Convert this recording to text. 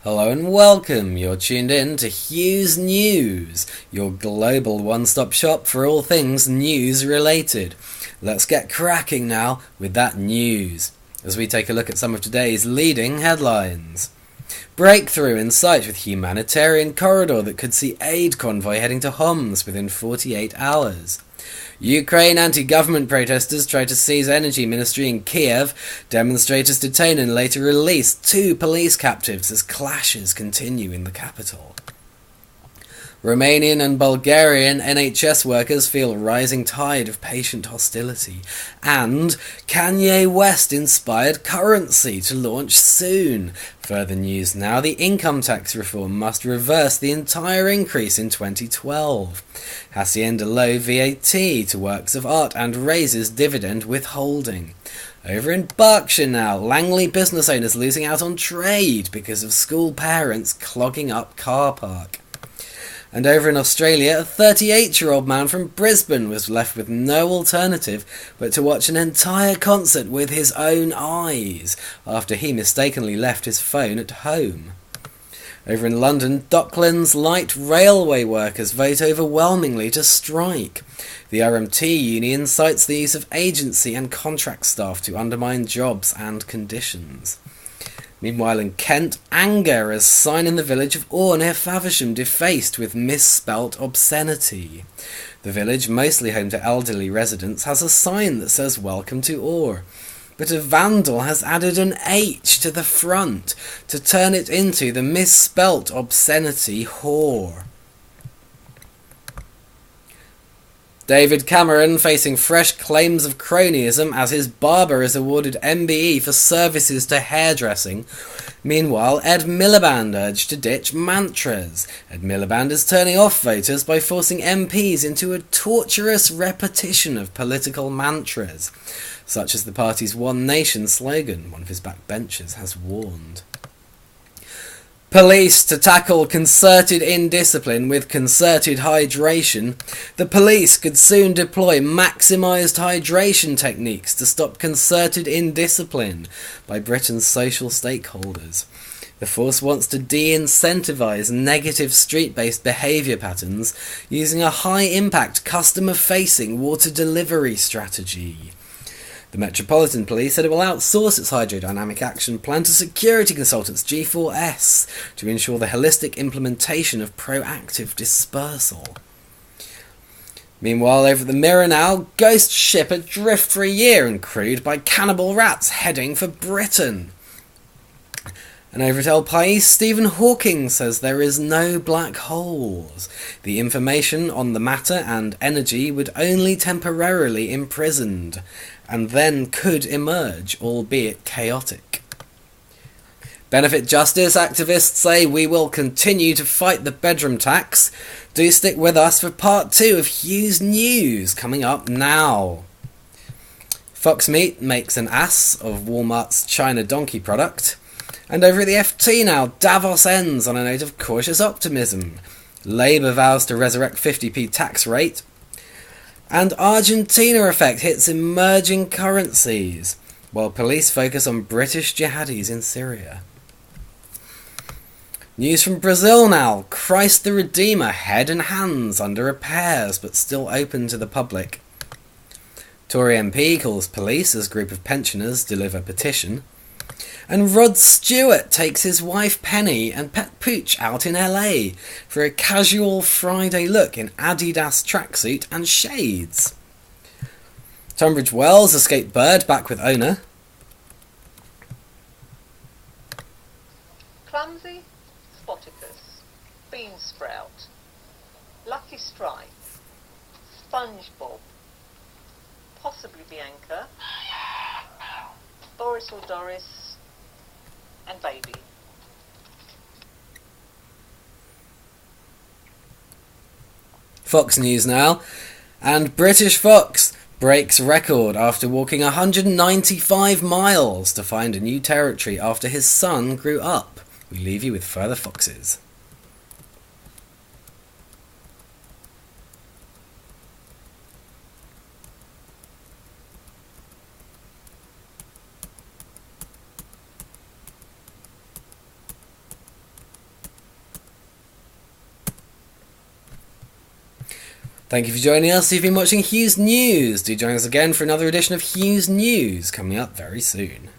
Hello and welcome. You're tuned in to Hugh's News, your global one-stop shop for all things news related. Let's get cracking now with that news, as we take a look at some of today's leading headlines. Breakthrough in sight with humanitarian corridor that could see aid convoy heading to Homs within 48 hours. Ukraine anti-government protesters try to seize energy ministry in Kiev. Demonstrators detain and later release 2 police captives as clashes continue in the capital. Romanian and Bulgarian NHS workers feel rising tide of patient hostility. And Kanye West inspired currency to launch soon. Further news now, the income tax reform must reverse the entire increase in 2012. Hacienda low VAT to works of art and raises dividend withholding. Over in Berkshire now, Langley business owners losing out on trade because of school parents clogging up car park. And over in Australia, a 38-year-old man from Brisbane was left with no alternative but to watch an entire concert with his own eyes after he mistakenly left his phone at home. Over in London, Docklands light railway workers vote overwhelmingly to strike. The RMT union cites the use of agency and contract staff to undermine jobs and conditions. Meanwhile in Kent, anger as sign in the village of Orr near Faversham defaced with misspelt obscenity. The village, mostly home to elderly residents, has a sign that says "Welcome to Orr," but a vandal has added an H to the front to turn it into the misspelt obscenity whore. David Cameron facing fresh claims of cronyism as his barber is awarded MBE for services to hairdressing. Meanwhile, Ed Miliband urged to ditch mantras. Ed Miliband is turning off voters by forcing MPs into a torturous repetition of political mantras, such as the party's One Nation slogan, one of his backbenchers has warned. Police to tackle concerted indiscipline with concerted hydration. The police could soon deploy maximised hydration techniques to stop concerted indiscipline by Britain's social stakeholders. The force wants to de-incentivise negative street-based behaviour patterns using a high-impact customer-facing water delivery strategy. The Metropolitan Police said it will outsource its hydrodynamic action plan to security consultants G4S to ensure the holistic implementation of proactive dispersal. Meanwhile, over the Mirror now, ghost ship adrift for a year and crewed by cannibal rats heading for Britain. And over at El País, Stephen Hawking says there is no black holes. The information on the matter and energy would only temporarily imprisoned, and then could emerge, albeit chaotic. Benefit justice activists say we will continue to fight the bedroom tax. Do stick with us for part 2 of Hugh's News, coming up now. Foxmeat makes an ass of Walmart's China donkey product. And over at the FT now, Davos ends on a note of cautious optimism. Labour vows to resurrect 50p tax rate. And Argentina effect hits emerging currencies, while police focus on British jihadis in Syria. News from Brazil now. Christ the Redeemer, head and hands under repairs, but still open to the public. Tory MP calls police as group of pensioners deliver petition. And Rod Stewart takes his wife Penny and pet Pooch out in LA for a casual Friday look in Adidas tracksuit and shades. Tunbridge Wells escaped bird back with owner. Clumsy, Spoticus, Bean Sprout, Lucky Strike, SpongeBob, possibly Bianca, Boris or Doris, and Baby. Fox News now. And British fox breaks record after walking 195 miles to find a new territory after his son grew up. We leave you with further foxes. Thank you for joining us. You've been watching Hugh's News. Do join us again for another edition of Hugh's News coming up very soon.